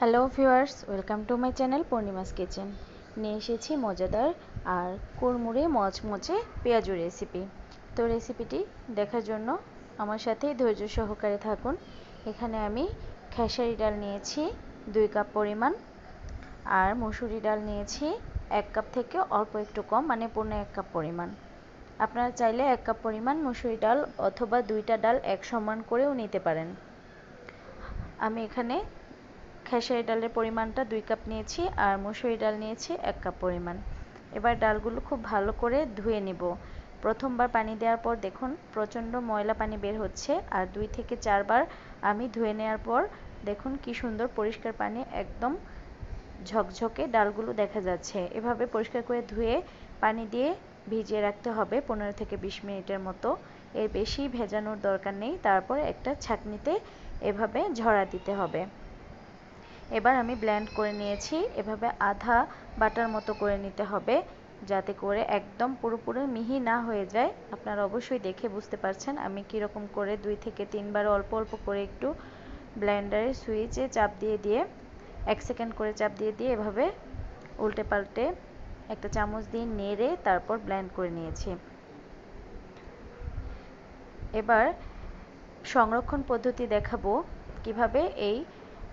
Hello viewers, welcome to my channel Purnima's kitchen. নিয়ে এসেছি মজাদার আর কুড়মুড়ে মচমচে পেঁয়াজু রেসিপি। তো রেসিপিটি দেখার জন্য আমার সাথে ধৈর্য সহকারে থাকুন। এখানে আমি খেসারি ডাল নিয়েছি 2 কাপ পরিমাণ, আর মসুরি ডাল নিয়েছি 1 কাপ থেকে অল্প একটু কম, মানে পৌনে 1 কাপ পরিমাণ। আপনারা চাইলে 1 কাপ পরিমাণ মসুরি ডাল অথবা 2টা ডাল এক সমান করেও নিতে পারেন। আমি এখানে খেসারি ডালের পরিমাণটা 2 কাপ নিয়েছি আর মসুরি ডাল নিয়েছি 1 কাপ পরিমাণ। এবার ডালগুলো খুব ভালো করে ধুয়ে নিব। প্রথমবার পানি দেওয়ার পর দেখুন প্রচণ্ড ময়লা পানি বের হচ্ছে, আর 2 থেকে 4 বার আমি ধুয়ে নেওয়ার পর দেখুন কি সুন্দর পরিষ্কার পানি, একদম ঝকঝকে ডালগুলো দেখা যাচ্ছে। এভাবে পরিষ্কার করে ধুয়ে পানি দিয়ে ভিজিয়ে রাখতে হবে 15 থেকে 20 মিনিটের মতো। এর বেশি ভেজানোর দরকার নেই। তারপর একটা ছাঁকনিতে এভাবে ঝরা দিতে হবে। এবার আমি ব্লেন্ড করে নিয়েছি। এভাবে আধা বাটার মতো করে নিতে হবে, যাতে করে একদম পুরোপুরি মিহি না হয়ে যায়। আপনারা অবশ্যই দেখে বুঝতে পারছেন আমি কীরকম করে 2 থেকে 3 বার অল্প অল্প করে একটু ব্লেন্ডারের সুইচে চাপ দিয়ে দিয়ে 1 সেকেন্ড করে চাপ দিয়ে দিয়ে এভাবে উল্টে পাল্টে একটা চামচ দিয়ে নেড়ে তারপর ব্লেন্ড করে নিয়েছি। এবার সংরক্ষণ পদ্ধতি দেখাবো কিভাবে এই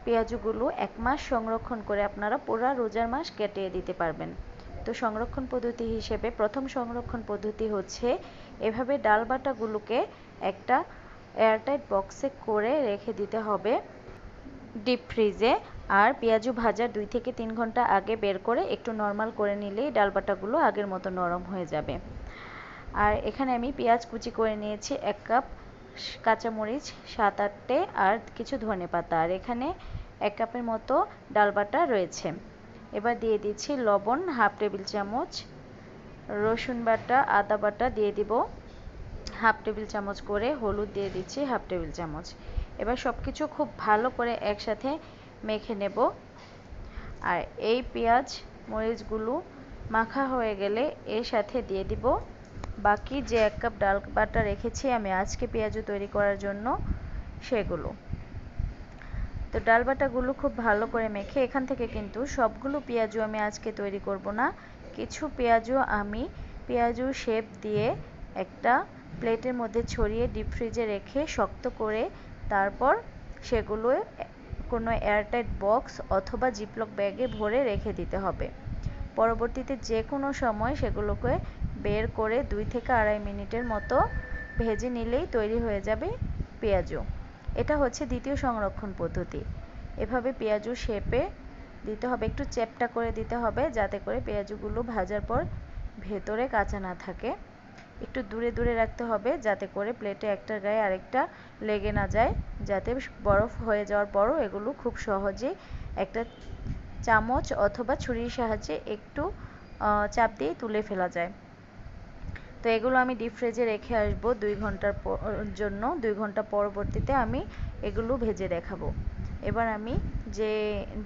পেঁয়াজগুলো 1 মাস সংরক্ষণ করে আপনারা পুরো রোজার মাস কাটিয়ে দিতে পারবেন। তো সংরক্ষণ পদ্ধতি হিসেবে প্রথম সংরক্ষণ পদ্ধতি হচ্ছে এভাবে ডাল বাটাগুলোকে একটা এয়ারটাইট বক্সে করে রেখে দিতে হবে ডিপ ফ্রিজে। আর পেঁয়াজু ভাজার 2 থেকে 3 ঘন্টা আগে বের করে একটু নরমাল করে নিলেই ডাল বাটাগুলো আগের মতো নরম হয়ে যাবে। আর এখানে আমি পেঁয়াজ কুচি করে নিয়েছি 1 কাপ, কাঁচামরিচ 7-8টে আর কিছু ধনেপাতা, আর এখানে 1 কাপের মতো ডাল বাটা রয়েছে। এবার দিয়ে দিচ্ছি লবণ হাফ টেবিল চামচ, রসুন বাটা আদা বাটা দিয়ে দিব হাফ টেবিল চামচ করে, হলুদ দিয়ে দিচ্ছি হাফ টেবিল চামচ। এবার সব কিছু খুব ভালো করে একসাথে মেখে নেব। আর এই পেঁয়াজ মরিচগুলো মাখা হয়ে গেলে এর সাথে দিয়ে দিব বাকি যে 1 কাপ ডাল বাটা রেখেছি আমি আজকে পেঁয়াজু তৈরি করার জন্য, সেগুলো। তো ডাল বাটাগুলো খুব ভালো করে মেখে, এখান থেকে কিন্তু সবগুলো পেঁয়াজু আমি আজকে তৈরি করব না, কিছু পেঁয়াজু আমি পেঁয়াজু শেপ দিয়ে একটা প্লেটের মধ্যে ছড়িয়ে ডিপ ফ্রিজে রেখে শক্ত করে তারপর সেগুলো কোনো এয়ারটাইট বক্স অথবা জিপলক ব্যাগে ভরে রেখে দিতে হবে। পরবর্তীতে যে কোনো সময় সেগুলোকে বের করে 2 থেকে 2.5 মিনিটের মতো ভেজে নিলেই তৈরি হয়ে যাবে পেঁয়াজু। এটা হচ্ছে দ্বিতীয় সংরক্ষণ পদ্ধতি। এভাবে পেঁয়াজু শেপে দিতে হবে, একটু চ্যাপ্টা করে দিতে হবে যাতে করে পেঁয়াজুগুলো ভাজার পর ভেতরে কাঁচা না থাকে। একটু দূরে দূরে রাখতে হবে যাতে করে প্লেটে একটার গায়ে আরেকটা লেগে না যায়, যাতে বরফ হয়ে যাওয়ার পরও এগুলো খুব সহজেই একটা চামচ অথবা ছুরির সাহায্যে একটু চাপ দিয়ে তুলে ফেলা যায়। তো এগুলো আমি ডিপ ফ্রিজে রেখে আসবো 2 ঘন্টার জন্য। 2 ঘন্টা পরবর্তীতে আমি এগুলো ভেজে দেখাবো। এবার আমি যে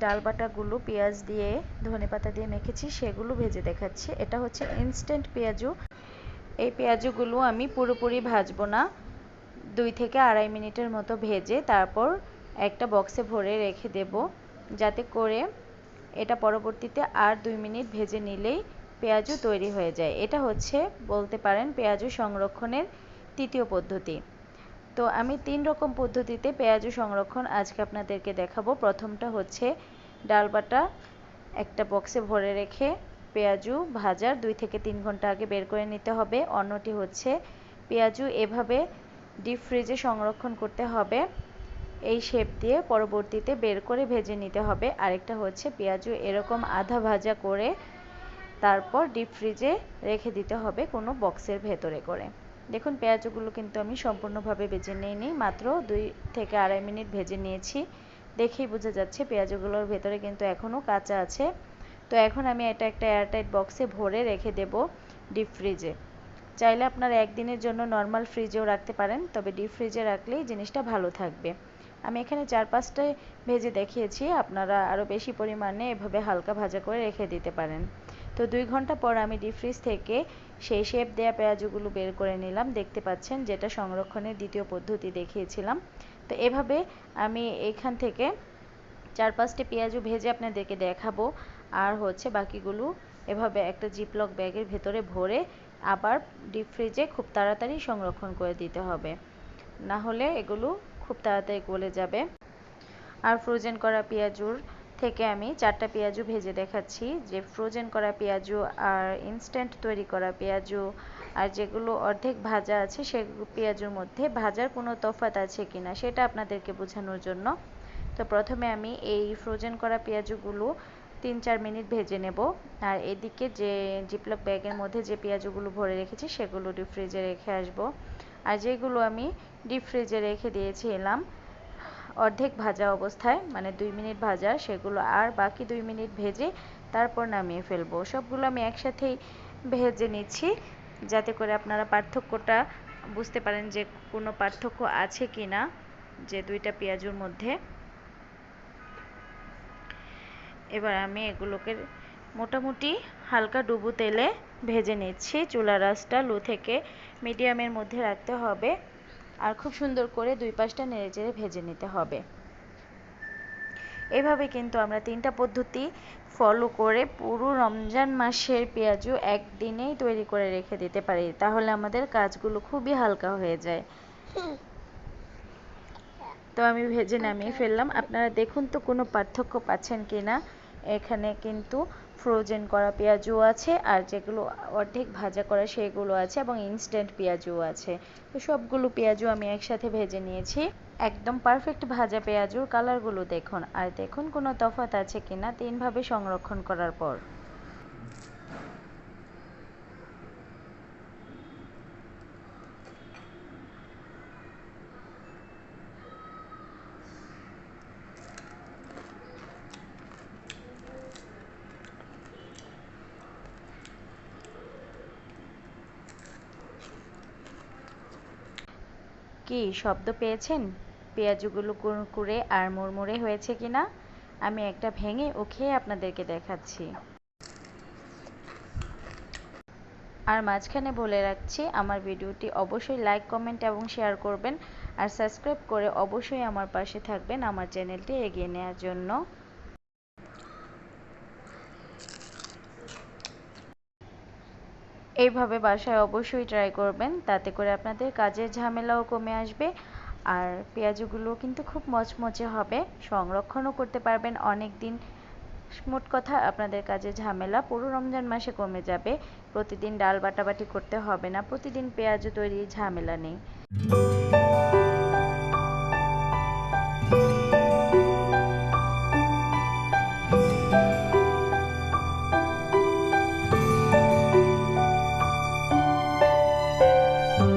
ডাল বাটাগুলো পেঁয়াজ দিয়ে ধনেপাতা দিয়ে মেখেছি সেগুলো ভেজে দেখাচ্ছি। এটা হচ্ছে ইনস্ট্যান্ট পেঁয়াজু। এই পেঁয়াজুগুলো আমি পুরোপুরি ভাজবো না, 2 থেকে 2.5 মিনিটের মতো ভেজে তারপর একটা বক্সে ভরে রেখে দেব, যাতে করে এটা পরবর্তীতে আর 2 মিনিট ভেজে নিলেই পেঁয়াজু তৈরি হয়ে যায়। এটা হচ্ছে বলতে পারেন পেঁয়াজু সংরক্ষণের তৃতীয় পদ্ধতি। তো আমি 3 রকম পদ্ধতিতে পেঁয়াজু সংরক্ষণ আজকে আপনাদেরকে দেখাবো। প্রথমটা হচ্ছে ডাল বাটা একটা বক্সে ভরে রেখে পেঁয়াজু ভাজার 2 থেকে 3 ঘন্টা আগে বের করে নিতে হবে। অন্যটি হচ্ছে পেঁয়াজু এভাবে ডিপ ফ্রিজে সংরক্ষণ করতে হবে এই শেপ দিয়ে, পরবর্তীতে বের করে ভেজে নিতে হবে। আরেকটা হচ্ছে পেঁয়াজু এরকম আধা ভাজা করে তারপর ডিপ ফ্রিজে রেখে দিতে হবে কোনো বক্সের ভেতরে করে। দেখুন পেঁয়াজগুলো কিন্তু আমি সম্পূর্ণভাবে ভেজে নিইনি, মাত্র 2 থেকে 2.5 মিনিট ভেজে নিয়েছি। দেখেই বোঝা যাচ্ছে পেঁয়াজগুলোর ভেতরে কিন্তু এখনও কাঁচা আছে। তো এখন আমি এটা একটা এয়ারটাইট বক্সে ভরে রেখে দেব ডিপ ফ্রিজে। চাইলে আপনারা একদিনের জন্য নর্মাল ফ্রিজেও রাখতে পারেন, তবে ডিপ ফ্রিজে রাখলেই জিনিসটা ভালো থাকবে। আমি এখানে 4-5টায় ভেজে দেখিয়েছি, আপনারা আরও বেশি পরিমাণে এভাবে হালকা ভাজা করে রেখে দিতে পারেন। তো 2 ঘন্টা পর আমি ডিপ ফ্রিজ থেকে সেই শেপ দেওয়া পেঁয়াজগুলো বের করে নিলাম, দেখতে পাচ্ছেন যেটা সংরক্ষণের দ্বিতীয় পদ্ধতি দেখিয়েছিলাম। তো এভাবে আমি এখান থেকে 4-5টি পেঁয়াজু ভেজে আপনাদেরকে দেখাবো। আর হচ্ছে বাকিগুলো এভাবে একটা জিপলক ব্যাগের ভেতরে ভরে আবার ডিপ ফ্রিজে খুব তাড়াতাড়ি সংরক্ষণ করে দিতে হবে, না হলে এগুলো খুব তাড়াতাড়ি গলে যাবে। আর ফ্রোজেন করা পেঁয়াজুর থেকে আমি 4টা পেঁয়াজু ভেজে দেখাচ্ছি, যে ফ্রোজেন করা পেঁয়াজু আর ইনস্ট্যান্ট তৈরি করা পেঁয়াজু আর যেগুলো অর্ধেক ভাজা আছে সেগুলো পেঁয়াজুর মধ্যে ভাজার কোনো তফাৎ আছে কিনা সেটা আপনাদেরকে বোঝানোর জন্য। তো প্রথমে আমি এই ফ্রোজেন করা পেঁয়াজুগুলো 3-4 মিনিট ভেজে নেব। আর এদিকে যে জিপলক ব্যাগের মধ্যে যে পেঁয়াজুগুলো ভরে রেখেছি সেগুলো ডিপ ফ্রিজে রেখে আসব। আর যেগুলো আমি ডিপ ফ্রিজে রেখে দিয়েছিলাম অর্ধেক ভাজা অবস্থায়, মানে 2 মিনিট ভাজা, সেগুলো আর বাকি 2 মিনিট ভেজে তারপর নামিয়ে ফেলবো। সবগুলো আমি একসাথেই ভেজে নিচ্ছি যাতে করে আপনারা পার্থক্যটা বুঝতে পারেন যে কোনো পার্থক্য আছে কিনা যে দুইটা পেঁয়াজুর মধ্যে। এবার আমি এগুলোকে মোটামুটি হালকা ডুবো তেলে ভেজে নিচ্ছি। চুলার আঁচটা লো থেকে মিডিয়ামের মধ্যে রাখতে হবে আর খুব সুন্দর করে 2 পাশটা নেড়েচেড়ে ভেজে নিতে হবে। এভাবে কিন্তু আমরা 3টা পদ্ধতি ফলো করে পুরো রমজান মাসের পেঁয়াজু একদিনেই তৈরি করে রেখে দিতে পারি, তাহলে আমাদের কাজগুলো খুবই হালকা হয়ে যায়। তো আমি ভেজে নামিয়ে ফেললাম। আপনারা দেখুন তো কোনো পার্থক্য পাচ্ছেন কিনা। এখানে কিন্তু ফ্রোজেন করা পেঁয়াজু আছে আর যেগুলো অর্ধেক ভাজা করা সেগুলো আছে এবং ইনস্ট্যান্ট পেঁয়াজু আছে। তো সবগুলো পেঁয়াজু আমি একসাথে ভেজে নিয়েছি। একদম পারফেক্ট ভাজা পেঁয়াজুর কালারগুলো দেখুন, আর দেখুন কোনো তফাৎ আছে কিনা 3 ভাবে সংরক্ষণ করার পর। কি শব্দ পেয়েছেন? পেঁয়াজুগুলো কুরকুরে আর মুড়মুড়ে হয়েছে কিনা আমি একটা ভেঙে ও খেয়ে আপনাদেরকে দেখাচ্ছি। আর মাঝখানে বলে রাখছি, আমার ভিডিওটি অবশ্যই লাইক, কমেন্ট এবং শেয়ার করবেন আর সাবস্ক্রাইব করে অবশ্যই আমার পাশে থাকবেন আমার চ্যানেলটি এগিয়ে নেওয়ার জন্য। এইভাবে বাসায় অবশ্যই ট্রাই করবেন, তাতে করে আপনাদের কাজের ঝামেলাও কমে আসবে আর পেঁয়াজগুলো কিন্তু খুব মচমচে হবে, সংরক্ষণও করতে পারবেন অনেক দিন। মোট কথা আপনাদের কাজের ঝামেলা পুরো রমজান মাসে কমে যাবে। প্রতিদিন ডাল বাটাবাটি করতে হবে না, প্রতিদিন পেঁয়াজু তৈরির ঝামেলা নেই।